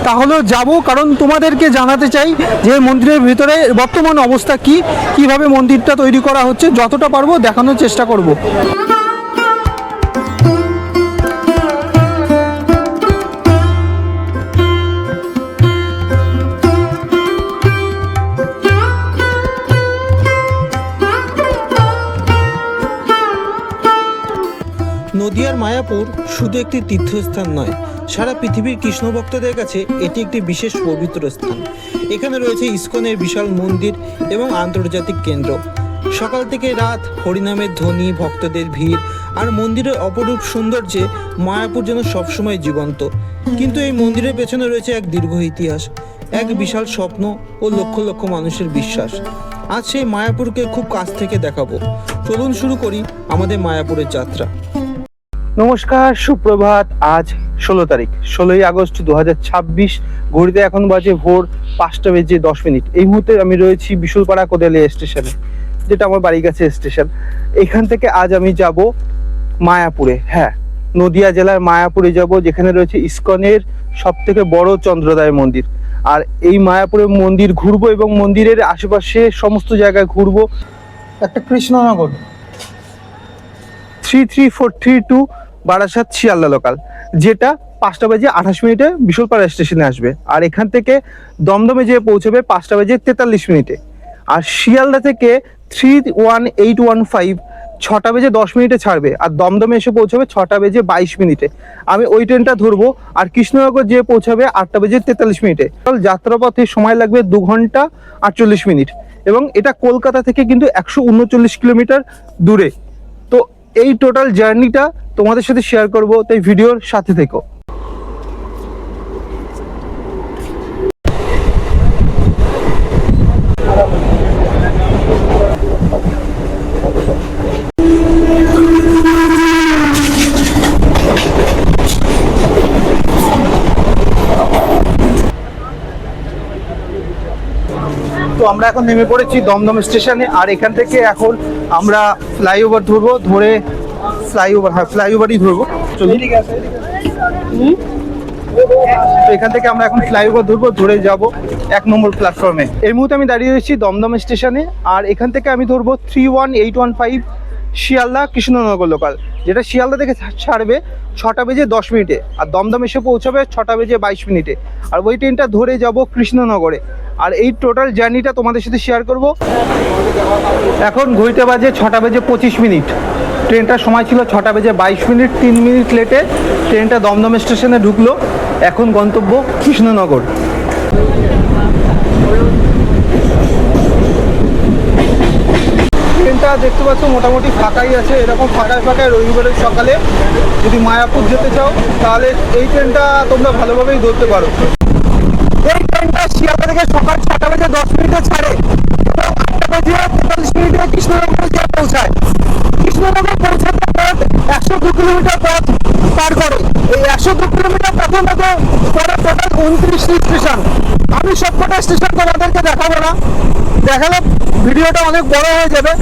তাহলেও যাব, কারণ তোমাদেরকে জানাতে চাই যে মন্দিরের ভিতরে বর্তমান অবস্থা কি, কিভাবে মন্দিরটা তৈরি করা হচ্ছে, যতটা পারবো দেখানোর চেষ্টা করব। নদিয়ার মায়াপুর শুধু একটি তীর্থস্থান নয়, সারা পৃথিবীর কৃষ্ণ ভক্তদের কাছে এটি একটি বিশেষ পবিত্র স্থান। এখানে রয়েছে ইসকনের বিশাল মন্দির এবং আন্তর্জাতিক কেন্দ্র। সকাল থেকে রাত হরিনামের ধ্বনি, ভক্তদের ভিড় আর মন্দিরের অপরূপ সৌন্দর্যে মায়াপুর যেন সবসময় জীবন্ত। কিন্তু এই মন্দিরের পেছনে রয়েছে এক দীর্ঘ ইতিহাস, এক বিশাল স্বপ্ন ও লক্ষ লক্ষ মানুষের বিশ্বাস। আজ সেই মায়াপুরকে খুব কাছ থেকে দেখাবো। চলুন শুরু করি আমাদের মায়াপুরের যাত্রা। নমস্কার, সুপ্রভাত। আজ 16 তারিখ, 16ই আগস্ট 2026। ঘড়িতে এখন বাজে ভোর 5:10। এই মুহূর্তে আমি রয়েছি বিশুলপাড়া কোদালিয়া স্টেশনে, যেটা আমার বাড়ির কাছে স্টেশন। এখান থেকে আজ আমি যাব মায়াপুরে। হ্যাঁ, নদিয়া জেলার মায়াপুরে যাব, যেখানে রয়েছে ইসকনের সব থেকে বড় চন্দ্রোদয় মন্দির। আর এই মায়াপুরের মন্দির ঘুরবো এবং মন্দিরের আশেপাশে সমস্ত জায়গায় ঘুরবো। একটা কৃষ্ণনগর 33432 বারাসাত শিয়ালদা লোকাল, যেটা 5:28 বিশুলপাড়া স্টেশনে আসবে। আর এখান থেকে দমদমে যেয়ে পৌঁছবে 5:43। আর শিয়ালদা থেকে 31815 6:10 ছাড়বে, আর দমদমে এসে পৌঁছবে 6:22। আমি ওই ট্রেনটা ধরবো। আর কৃষ্ণনগর যেয়ে পৌঁছাবে 8:43। যাত্রাপথে সময় লাগবে 2 ঘন্টা 48 মিনিট, এবং এটা কলকাতা থেকে কিন্তু 139 কিলোমিটার দূরে। তো এই টোটাল জার্নিটা তোমাদের সাথে শেয়ার করব, তাই ভিডিওর সাথে থেকো। তো আমরা এখন নেমে পড়েছি দমদম স্টেশনে। আর এখান থেকে এখন আমরা ফ্লাইওভার ধরবো, ধরে ফ্লাইওভারই ধরবো। চলুন, এখান থেকে আমরা এখন ফ্লাইওভার ধরবো, ধরে যাব 1 নম্বর প্ল্যাটফর্মে। এই মুহূর্তে আমি দাঁড়িয়ে রয়েছি দমদম স্টেশনে। আর এখান থেকে আমি ধরবো 31815 শিয়ালদা কৃষ্ণনগর লোকাল, যেটা শিয়ালদা থেকে ছাড়বে 6:10। আর দমদম এসে পৌঁছাবে 6:22। আর ওই ট্রেনটা ধরে যাব কৃষ্ণনগরে। আর এই টোটাল জার্নিটা তোমাদের সাথে শেয়ার করব। এখন ঘড়িতে বাজে 6:25। ট্রেনটার সময় ছিল 6:22। 3 মিনিট লেটে ট্রেনটা দমদম স্টেশনে ঢুকলো। এখন গন্তব্য কৃষ্ণনগর। ট্রেনটা দেখতে পাচ্ছ মোটামুটি ফাঁকাই আছে। এরকম ফাঁকায় রবিবারের সকালে যদি মায়াপুর যেতে চাও, তাহলে এই ট্রেনটা তোমরা ভালোভাবেই ধরতে পারো। এই ট্রেনটা শিয়ালদা থেকে সকাল 6:10 ছাড়ে এবং 8:43 কৃষ্ণনগর গিয়ে পৌঁছায়। কৃষ্ণনগর পৌঁছানোর পর 102 কিলোমিটার পথ পার করে। এই 102 কিলোমিটার পথের মধ্যে পরে টোটাল 29টি স্টেশন। আমি সবকটা স্টেশন তোমাদেরকে দেখাবো না, দেখালে ভিডিওটা অনেক বড় হয়ে যাবে।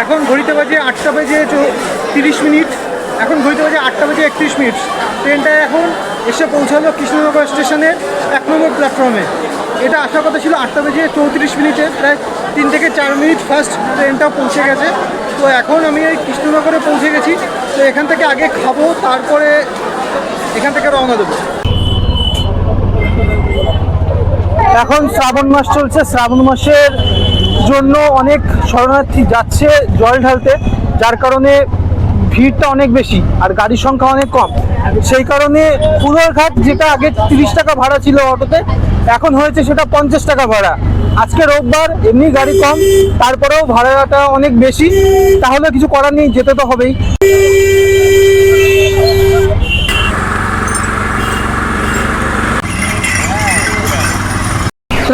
এখন ঘড়িতে বাজে 8:30। এখন ঘড়িতে বাজে 8:31। ট্রেনটা এখন এসে পৌঁছালো কৃষ্ণনগর স্টেশনের 1 নম্বর প্ল্যাটফর্মে। এটা আসার কথা ছিল 8:34। প্রায় 3 থেকে 4 মিনিট ফার্স্ট ট্রেনটা পৌঁছে গেছে। তো এখন আমি এই কৃষ্ণনগরে পৌঁছে গেছি। তো এখান থেকে আগে খাবো, তারপরে এখান থেকে রওনা দেবো। এখন শ্রাবণ মাস চলছে। শ্রাবণ মাসের জন্য অনেক শরণার্থী যাচ্ছে জল ঢালতে, যার কারণে ভিড়টা অনেক বেশি আর গাড়ির সংখ্যা অনেক কম। সেই কারণে ফুলরঘাট, যেটা আগে 30 টাকা ভাড়া ছিল অটোতে, এখন হয়েছে সেটা 50 টাকা ভাড়া। আজকে রোববার, এমনি গাড়ি কম, তারপরেও ভাড়াটা অনেক বেশি। তাহলে কিছু করার নেই, যেতে তো হবেই।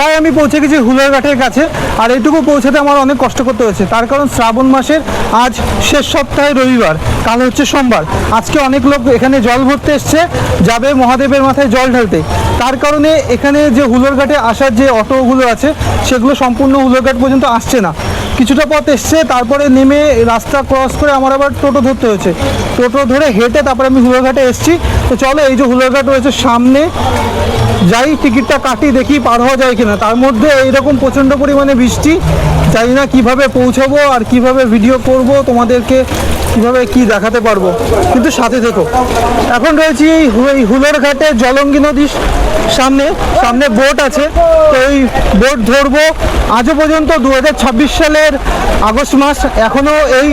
প্রায় আমি পৌঁছে গেছি হুলারঘাটের কাছে। আর এইটুকু পৌঁছাতে আমার অনেক কষ্ট করতে হয়েছে, তার কারণ শ্রাবণ মাসের আজ শেষ সপ্তাহে রবিবার, কাল হচ্ছে সোমবার। আজকে অনেক লোক এখানে জল ভরতে এসছে, যাবে মহাদেবের মাথায় জল ঢালতে। তার কারণে এখানে যে হুলারঘাটে আসার যে অটোগুলো আছে সেগুলো সম্পূর্ণ হুলারঘাট পর্যন্ত আসছে না, কিছুটা পথ এসছে, তারপরে নেমে রাস্তা ক্রস করে আমার আবার টোটো ধরতে হয়েছে। টোটো ধরে হেঁটে তারপরে আমি হুলারঘাটে এসেছি। তো চলো, এই যে হুলারঘাট রয়েছে সামনে, যাই টিকিটটা কাটি, দেখি পার হওয়া যায় কিনা। তার মধ্যে এইরকম প্রচণ্ড পরিমাণে বৃষ্টি, জানি না কিভাবে পৌঁছাবো আর কিভাবে ভিডিও করব, তোমাদেরকে কিভাবে কি দেখাতে পারবো, কিন্তু সাথে থেকো। এখন রয়েছি এই হুলারঘাটে জলঙ্গি নদীর সামনে, সামনে বোট আছে, তো এই বোট ধরবো। আজও পর্যন্ত 2026 সালের আগস্ট মাস, এখনও এই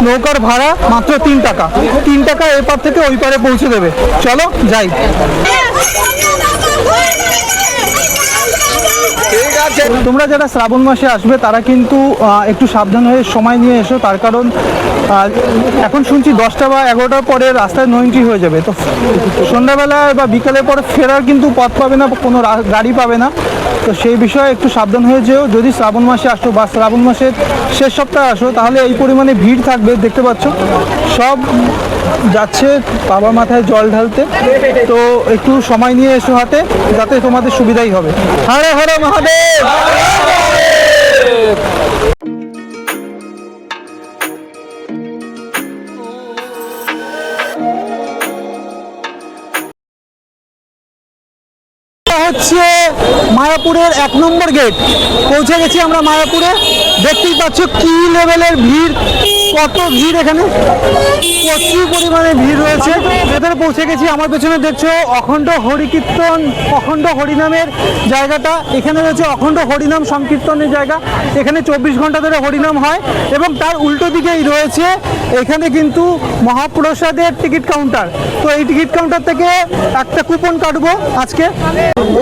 নৌকার ভাড়া মাত্র 3 টাকা। 3 টাকা এপার থেকে ওই পারে পৌঁছে দেবে। চলো যাই। তোমরা যারা শ্রাবণ মাসে আসবে তারা কিন্তু একটু সাবধান হয়ে সময় নিয়ে এসো, তার কারণ এখন শুনছি 10টা বা 11টার পরে রাস্তায় নো এন্ট্রি হয়ে যাবে। তো সন্ধ্যাবেলায় বা বিকালের পরে ফেরার কিন্তু পথ পাবে না, কোনো গাড়ি পাবে না। তো সেই বিষয়ে একটু সাবধান হয়ে যেও। যদি শ্রাবণ মাসে আসো বা শ্রাবণ মাসের শেষ সপ্তাহে আসো, তাহলে এই পরিমাণে ভিড় থাকবে। দেখতে পাচ্ছ সব যাচ্ছে বাবার মাথায় জল ঢালতে। তো একটু সময় নিয়ে এসো হাতে, যাতে তোমাদের সুবিধাই হবে। হরে হরে মহাদেব। হচ্ছে মায়াপুরের 1 নম্বর গেট, পৌঁছে গেছি আমরা মায়াপুরে। দেখতেই পাচ্ছ কি লেভেলের ভিড়, কত ভিড়, এখানে প্রচুর পরিমাণে ভিড় রয়েছে। ভেতরে পৌঁছে গেছি। আমার পেছনে দেখছো অখণ্ড হরিকীর্তন, অখণ্ড হরিনামের জায়গাটা। এখানে রয়েছে অখণ্ড হরিনাম সংকীর্তনের জায়গা। এখানে 24 ঘন্টা ধরে হরিনাম হয়, এবং তার উল্টো দিকেই রয়েছে এখানে কিন্তু মহাপ্রসাদের টিকিট কাউন্টার। তো এই টিকিট কাউন্টার থেকে একটা কুপন কাটবো আজকে।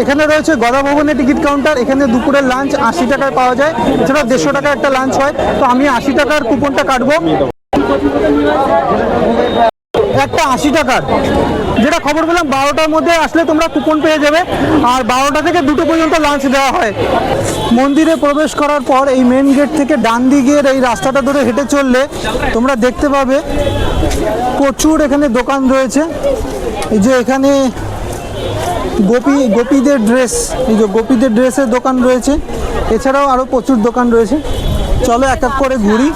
এখানে রয়েছে গদা ভবনের টিকিট কাউন্টার। এখানে দুপুরের লাঞ্চ 80 টাকায় পাওয়া যায়, এছাড়া 150 টাকা একটা লাঞ্চ হয়। তো আমি 80 টাকার কুপনটা কাটবো, একটা 80 টাকার। যেটা খবর পেলাম 12টার মধ্যে আসলে তোমরা কুপন পেয়ে যাবে, আর 12টা থেকে 2টো পর্যন্ত লাঞ্চ দেওয়া হয়। মন্দিরে প্রবেশ করার পর এই মেন গেট থেকে ডান দিকের এই রাস্তাটা ধরে হেঁটে চললে তোমরা দেখতে পাবে প্রচুর এখানে দোকান রয়েছে। এই যে এখানে গোপীদের ড্রেস, এই যে গোপীদের ড্রেসের দোকান রয়েছে, এছাড়াও আরও প্রচুর দোকান রয়েছে। চলো এক এক করে ঘুরি।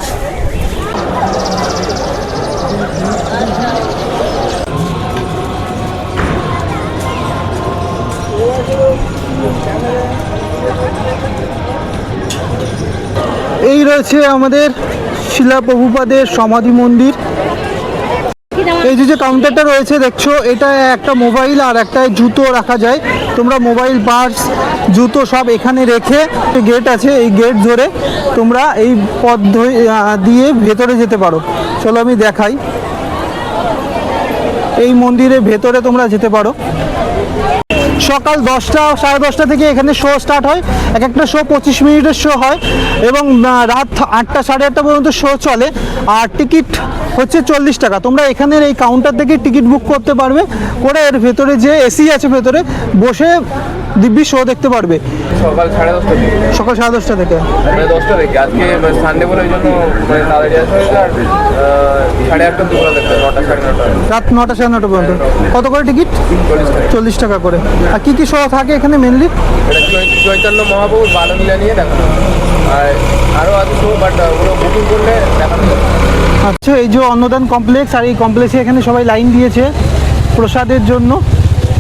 এই রয়েছে আমাদের শিলা প্রভুপাদের সমাধি মন্দির। এই যে কাউন্টারটা রয়েছে দেখছো, এটা একটা মোবাইল আর একটা জুতো রাখা যায়। তোমরা মোবাইল, পার্স, জুতো সব এখানে রেখে, গেট আছে, এই গেট ধরে তোমরা এই পথ দিয়ে ভেতরে যেতে পারো। চলো আমি দেখাই। এই মন্দিরের ভেতরে তোমরা যেতে পারো। সকাল 10টা, 10:30 থেকে এখানে শো স্টার্ট হয়। এক একটা শো 25 মিনিটের শো হয়, এবং রাত 8টা, 8:30 পর্যন্ত শো চলে। আর টিকিট হচ্ছে 40 টাকা। তোমরা এখানের এই কাউন্টার থেকে টিকিট বুক করতে পারবে, করে এর ভেতরে যে এসি আছে ভেতরে বসে দিব্যি শো দেখতে পারবে। সকাল 10:30 থেকে, সকাল 10:30 থেকে, 10টা থেকে। আজকে সানডে বলে ওই জন্য তাড়াতাড়ি আসবে। আর 8:30 দুপুরে দেখতে, 9টা, 9:30, রাত 9টা, 9:30 পর্যন্ত। কত করে টিকিট? 40 টাকা করে। আর কি কি শো থাকে এখানে মেনলি? চৈতন্য মহাপ্রভুর বাললীলা নিয়ে দেখানো, আর আরও আছে শো, বাট ওগুলো বুকিং করলে দেখানো যাবে। আচ্ছা, এই যে অন্নদান কমপ্লেক্স, আর এই কমপ্লেক্সে এখানে সবাই লাইন দিয়েছে প্রসাদের জন্য।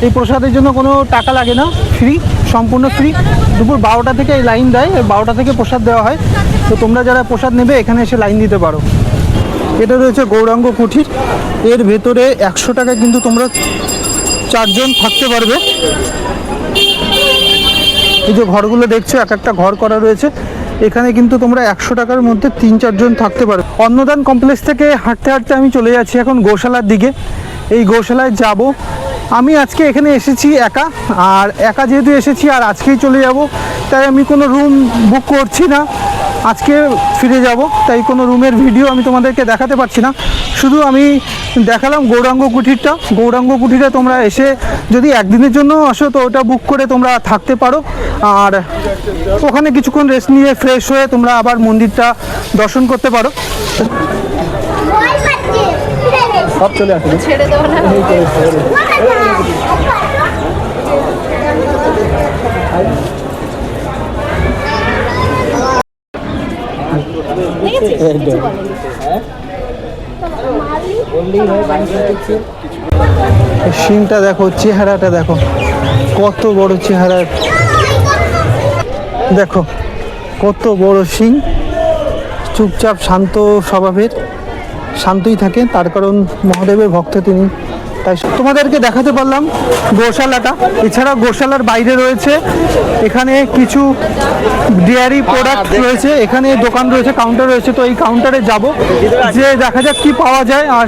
এই প্রসাদের জন্য কোনো টাকা লাগে না, ফ্রি, সম্পূর্ণ ফ্রি। দুপুর 12টা থেকে এই লাইন দেয়, 12টা থেকে প্রসাদ দেওয়া হয়। তো তোমরা যারা প্রসাদ নেবে এখানে এসে লাইন দিতে পারো। এটা রয়েছে গৌরাঙ্গ কুঠির। এর ভেতরে 100 টাকায় কিন্তু তোমরা 4 জন থাকতে পারবে। এই যে ঘরগুলো দেখছো, এক একটা ঘর করা রয়েছে। এখানে কিন্তু তোমরা 100 টাকার মধ্যে 3-4 জন থাকতে পারো। অন্নদান কমপ্লেক্স থেকে হাঁটতে হাঁটতে আমি চলে যাচ্ছি এখন গোশালার দিকে। এই গোশালায় যাব। আমি আজকে এখানে এসেছি একা, আর একা যেহেতু এসেছি আর আজকেই চলে যাব, তাই আমি কোনো রুম বুক করছি না। আজকে ফিরে যাব, তাই কোনো রুমের ভিডিও আমি তোমাদেরকে দেখাতে পারছি না। শুধু আমি দেখালাম গৌরাঙ্গ কুঠিরটা। গৌরাঙ্গ কুঠিরে তোমরা এসে যদি একদিনের জন্য আসো তো ওটা বুক করে তোমরা থাকতে পারো, আর ওখানে কিছুক্ষণ রেস্ট নিয়ে ফ্রেশ হয়ে তোমরা আবার মন্দিরটা দর্শন করতে পারো। সব চলে আসবে। ছেড়ে দাও না। সিংটা দেখো, চেহারাটা দেখো, কত বড় চেহারা, দেখো কত বড় সিং। চুপচাপ শান্ত স্বভাবের, শান্তই থাকে, তার কারণ মহাদেবের ভক্ত তিনি। তাই তোমাদেরকে দেখাতে পারলাম গোশালাটা। এছাড়া গোশালার বাইরে রয়েছে এখানে কিছু ডেয়ারি প্রোডাক্ট রয়েছে, এখানে দোকান রয়েছে, কাউন্টার রয়েছে। তো এই কাউন্টারে যাব, যে দেখা যাক কি পাওয়া যায়, আর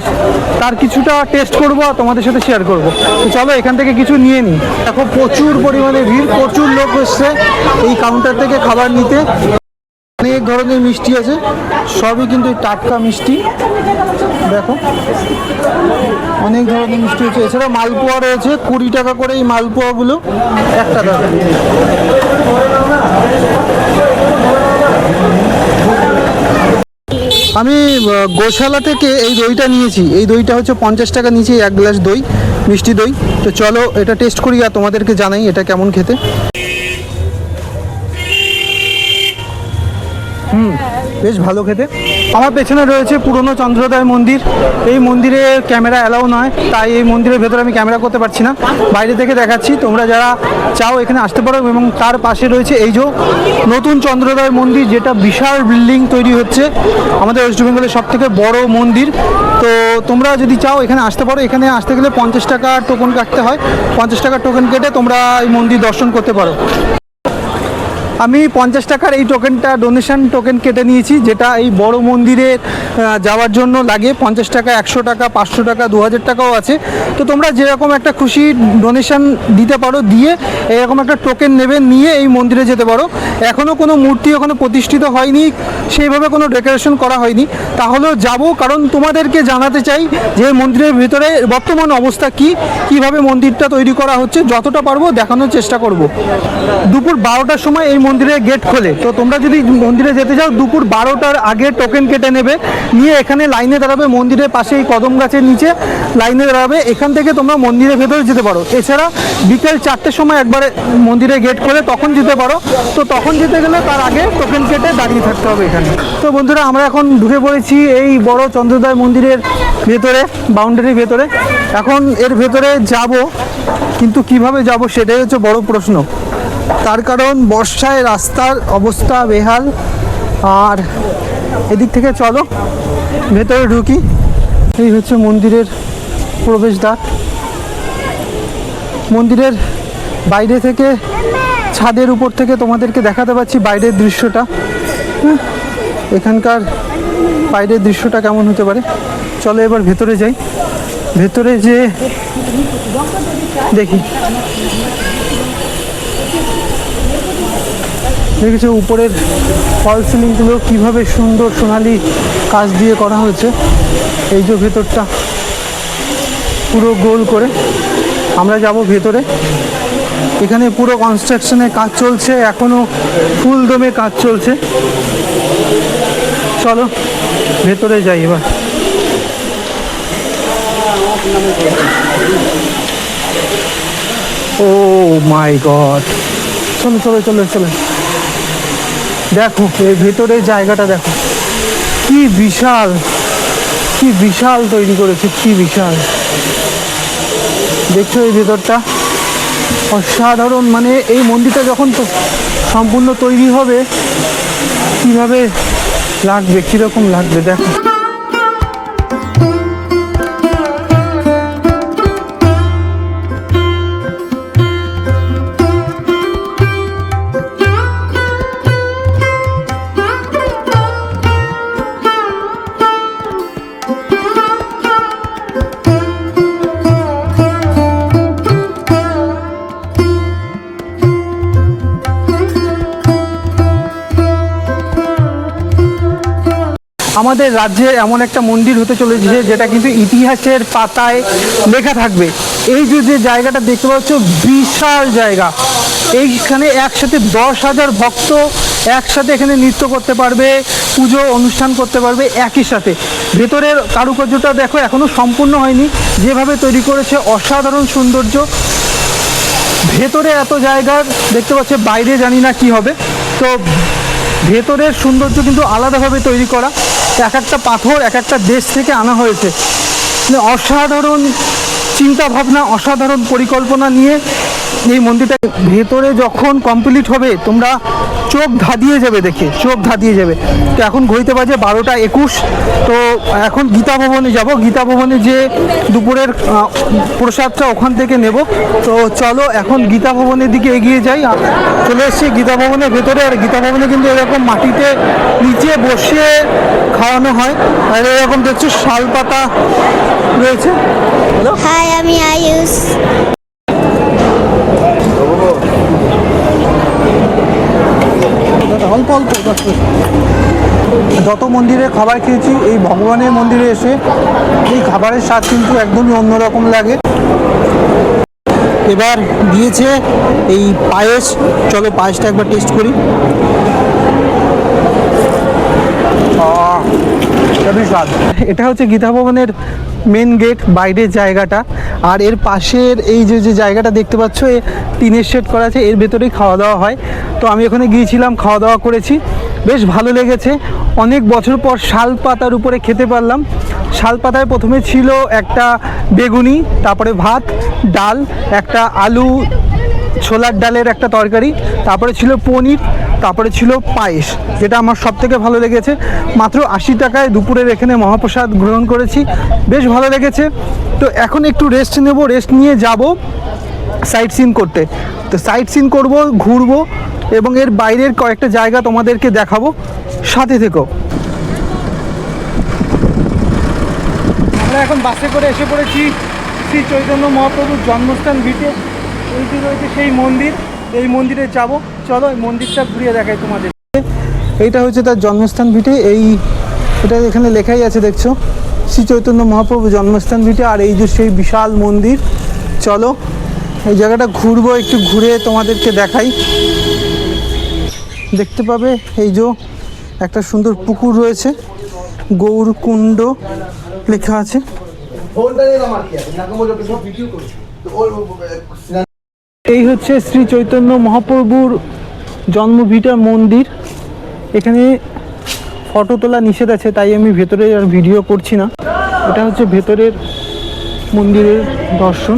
তার কিছুটা টেস্ট করব আর তোমাদের সাথে শেয়ার করব। তো চলো এখান থেকে কিছু নিয়ে নিই। দেখো প্রচুর পরিমাণে ভিড়, প্রচুর লোক এসছে এই কাউন্টার থেকে খাবার নিতে। অনেক ধরনের মিষ্টি আছে, সবই কিন্তু টাটকা মিষ্টি। দেখো অনেক ধরনের মিষ্টি আছে। এছাড়া মালপোয়া রয়েছে, 20 টাকা করে এই মালপোয়াগুলো একটা দাম। আমি গোশালা থেকে এই দইটা নিয়েছি। এই দইটা হচ্ছে 50 টাকা নিয়েছি, 1 গ্লাস দই, মিষ্টি দই। তো চলো এটা টেস্ট করি আর তোমাদেরকে জানাই এটা কেমন খেতে। বেশ ভালো খেতে। আমার পেছনে রয়েছে পুরনো চন্দ্রোদয় মন্দির। এই মন্দিরে ক্যামেরা অ্যালাউ নয়, তাই এই মন্দিরের ভেতরে আমি ক্যামেরা করতে পারছি না, বাইরে থেকে দেখাচ্ছি। তোমরা যারা চাও এখানে আসতে পারো। এবং তার পাশে রয়েছে এই যে নতুন চন্দ্রোদয় মন্দির, যেটা বিশাল বিল্ডিং তৈরি হচ্ছে, আমাদের ওয়েস্ট বেঙ্গলের সব থেকে বড় মন্দির। তো তোমরা যদি চাও এখানে আসতে পারো। এখানে আসতে গেলে 50 টাকা টোকন কাটতে হয়। 50 টাকার টোকেন কেটে তোমরা এই মন্দির দর্শন করতে পারো। আমি 50 টাকার এই টোকেনটা ডোনেশন টোকেন কেটে নিয়েছি, যেটা এই বড় মন্দিরে যাওয়ার জন্য লাগে। 50 টাকা, 100 টাকা, 500 টাকা, 2000 টাকাও আছে। তো তোমরা যেরকম একটা খুশি ডোনেশন দিতে পারো, দিয়ে এরকম একটা টোকেন নেবে, নিয়ে এই মন্দিরে যেতে পারো। এখনও কোনো মূর্তি ওখানে প্রতিষ্ঠিত হয়নি, সেইভাবে কোনো ডেকোরেশন করা হয়নি। তাহলেও যাব, কারণ তোমাদেরকে জানাতে চাই যে মন্দিরের ভিতরে বর্তমান অবস্থা কী, কীভাবে মন্দিরটা তৈরি করা হচ্ছে, যতটা পারবো দেখানোর চেষ্টা করব। দুপুর 12টার সময় এই মন্দিরের গেট খোলে। তো তোমরা যদি মন্দিরে যেতে চাও দুপুর 12টার আগে টোকেন কেটে নেবে, নিয়ে এখানে লাইনে দাঁড়াবে। মন্দিরের পাশে এই কদম গাছের নিচে লাইনে দাঁড়াবে। এখান থেকে তোমরা মন্দিরের ভেতরে যেতে পারো। এছাড়া বিকেল 4টের সময় একবারে মন্দিরের গেট খোলে, তখন যেতে পারো। তো তখন যেতে গেলে তার আগে টোকেন কেটে দাঁড়িয়ে থাকতে হবে এখানে। তো বন্ধুরা, আমরা এখন ঢুকে পড়েছি এই বড় চন্দ্রোদয় মন্দিরের ভেতরে, বাউন্ডারির ভেতরে। এখন এর ভেতরে যাব, কিন্তু কিভাবে যাব সেটাই হচ্ছে বড় প্রশ্ন। তার কারণ বর্ষায় রাস্তার অবস্থা বেহাল। আর এদিক থেকে চলো ভেতরে ঢুকি। এই হচ্ছে মন্দিরের প্রবেশদ্বার। মন্দিরের বাইরে থেকে, ছাদের উপর থেকে তোমাদেরকে দেখাতে পাচ্ছি বাইরের দৃশ্যটা। এখানকার বাইরের দৃশ্যটা কেমন হতে পারে। চলো এবার ভেতরে যাই। ভেতরে যে দেখি, দেখেছো উপরের ফল সিলিংগুলো কীভাবে সুন্দর সোনালি কাজ দিয়ে করা হয়েছে। এই যে ভেতরটা পুরো গোল করে। আমরা যাব ভেতরে। এখানে পুরো কনস্ট্রাকশনের কাজ চলছে, এখনও ফুল দমে কাজ চলছে। চলো ভেতরে যাই এবার। ও মাই গড, চলো চলো চলো চলো। দেখো এর ভেতরে জায়গাটা দেখো, কি বিশাল, কি বিশাল তৈরি করেছে, কি বিশাল। দেখছো এই ভেতরটা অসাধারণ। মানে এই মন্দিরটা যখন তো সম্পূর্ণ তৈরি হবে কিভাবে লাগবে, কীরকম লাগবে দেখো। আমাদের রাজ্যে এমন একটা মন্দির হতে চলেছে যেটা কিন্তু ইতিহাসের পাতায় লেখা থাকবে। এই যে জায়গাটা দেখতে পাচ্ছ, বিশাল জায়গা। এইখানে একসাথে 10,000 ভক্ত একসাথে এখানে নৃত্য করতে পারবে, পুজো অনুষ্ঠান করতে পারবে একই সাথে। ভেতরের কারুকার্যটা দেখো, এখনও সম্পূর্ণ হয়নি, যেভাবে তৈরি করেছে অসাধারণ সৌন্দর্য। ভেতরে এত জায়গার দেখতে পাচ্ছে, বাইরে জানি না কি হবে। তো ভেতরের সৌন্দর্য কিন্তু আলাদাভাবে তৈরি করা, এক একটা পাথর এক একটা দেশ থেকে আনা হয়েছে। মানে অসাধারণ চিন্তা ভাবনা, অসাধারণ পরিকল্পনা নিয়ে এই মন্দিরটা। ভেতরে যখন কমপ্লিট হবে তোমরা চোখ ধাঁধিয়ে যাবে দেখে, চোখ ধাঁধিয়ে যাবে। তো এখন ঘড়িতে বাজে 12টা 21। তো এখন গীতা ভবনে যাব, গীতা ভবনে যে দুপুরের প্রসাদটা ওখান থেকে নেব। তো চলো এখন গীতা ভবনের দিকে এগিয়ে যাই। চলে এসেছি গীতা ভবনের ভেতরে। আর গীতা ভবনে কিন্তু এরকম মাটিতে নিচে বসে খাওয়ানো হয়। আর এরকম দেখছো শাল পাতা রয়েছে। হাই, আমি আয়ুষ। অল্প অল্প যত মন্দিরে খাবার খেয়েছি, এই ভগবানের মন্দিরে এসে এই খাবারের স্বাদ কিন্তু একদমই অন্যরকম লাগে। এবার দিয়েছে এই পায়েস, চলো পায়েসটা একবার টেস্ট করি। খুবই স্বাদ। এটা হচ্ছে গীতা ভবনের মেন গেট, বাইরের জায়গাটা। আর এর পাশের এই যে জায়গাটা দেখতে পাচ্ছ, টিনের শেড করা আছে, এর ভেতরেই খাওয়া দাওয়া হয়। তো আমি ওখানে গিয়েছিলাম, খাওয়া দাওয়া করেছি, বেশ ভালো লেগেছে। অনেক বছর পর শাল পাতার উপরে খেতে পারলাম। শাল পাতায় প্রথমে ছিল একটা বেগুনি, তারপরে ভাত, ডাল, একটা আলু ছোলার ডালের একটা তরকারি, তারপরে ছিল পনির, তারপরে ছিল পায়েস, যেটা আমার সব থেকে ভালো লেগেছে। মাত্র 80 টাকায় দুপুরের এখানে মহাপ্রসাদ গ্রহণ করেছি, বেশ ভালো লেগেছে। তো এখন একটু রেস্ট নেব, রেস্ট নিয়ে যাব সাইট সিন করতে। তো সাইট সিন করবো, ঘুরবো এবং এর বাইরের কয়েকটা জায়গা তোমাদেরকে দেখাবো, সাথে থেকো। আমরা এখন বাসে করে এসে পড়েছি শ্রী চৈতন্য মহাপ্রভুর জন্মস্থান ভিটে। এইটি রয়েছে সেই মন্দির, এই মন্দিরে যাব। চলো এই মন্দিরটা ঘুরিয়ে দেখাই তোমাদের। এইটা হচ্ছে তার জন্মস্থান ভিটে। এটা এখানে লেখাই আছে, দেখছো, শ্রী চৈতন্য মহাপ্রভু জন্মস্থান ভিটে। আর এই যে সেই বিশাল মন্দির। চলো এই জায়গাটা ঘুরবো, একটু ঘুরে তোমাদেরকে দেখাই। দেখতে পাবে এই যে একটা সুন্দর পুকুর রয়েছে, গৌরকুণ্ড লেখা আছে। এই হচ্ছে শ্রী চৈতন্য মহাপ্রভুর জন্মভিটা মন্দির। এখানে ফটো তোলা নিষেধ আছে, তাই আমি ভেতরে আর ভিডিও করছি না। এটা হচ্ছে ভেতরের মন্দিরের দর্শন।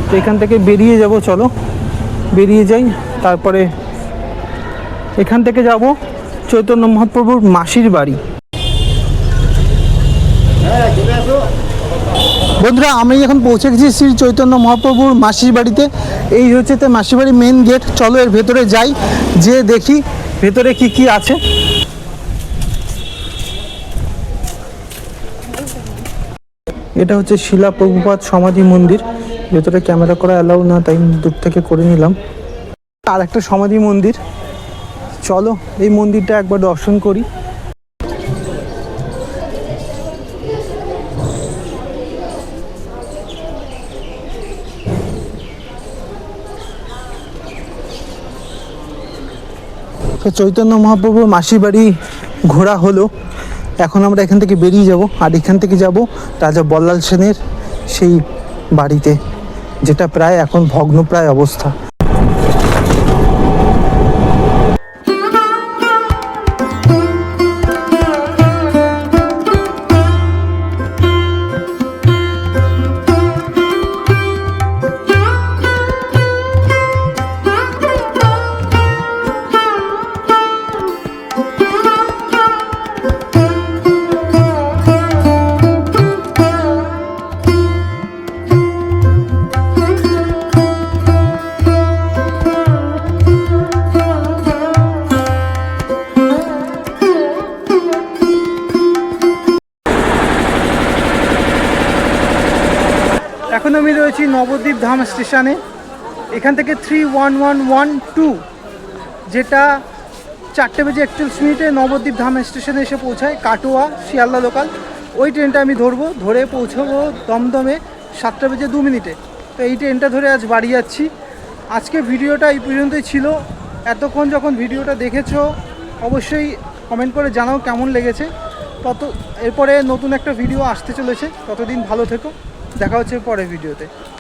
তো এখান থেকে বেরিয়ে যাব, চলো বেরিয়ে যাই। তারপরে এখান থেকে যাব চৈতন্য মহাপ্রভুর মাসির বাড়ি। বন্ধুরা, আমি এখন পৌঁছে গেছি শ্রী চৈতন্য মহাপ্রভুর মাসির বাড়িতে। এই হচ্ছে তো মাসির বাড়ির মেন গেট। চলো এর ভেতরে যাই, যে দেখি ভেতরে কি কি আছে। এটা হচ্ছে শিলা প্রভুপাদ সমাধি মন্দির। ভেতরে ক্যামেরা করা অ্যালাউ না, তাই দূর থেকে করে নিলাম। আর একটা সমাধি মন্দির, চলো এই মন্দিরটা একবার দর্শন করি। তো চৈতন্য মহাপ্রভুর মাসির বাড়ি ঘোরা হলো। এখন আমরা এখান থেকে বেরিয়ে যাব, আর এখান থেকে যাব রাজা বল্লাল সেনের সেই বাড়িতে, যেটা প্রায় এখন ভগ্নপ্রায় অবস্থা। এখন আমি রয়েছি নবদ্বীপ ধাম স্টেশনে। এখান থেকে 31112, যেটা 4:41 নবদ্বীপ ধাম স্টেশনে এসে পৌঁছায়, কাটোয়া শিয়ালদা লোকাল। ওই ট্রেনটা আমি ধরবো, ধরে পৌঁছবো দমদমে 7:02। তো এই ট্রেনটা ধরে আজ বাড়ি যাচ্ছি। আজকে ভিডিওটা এই পর্যন্তই ছিল। এতক্ষণ যখন ভিডিওটা দেখেছো অবশ্যই কমেন্ট করে জানাও কেমন লেগেছে। এরপরে নতুন একটা ভিডিও আসতে চলেছে, ততদিন ভালো থেকো, দেখা হচ্ছে পরের ভিডিওতে।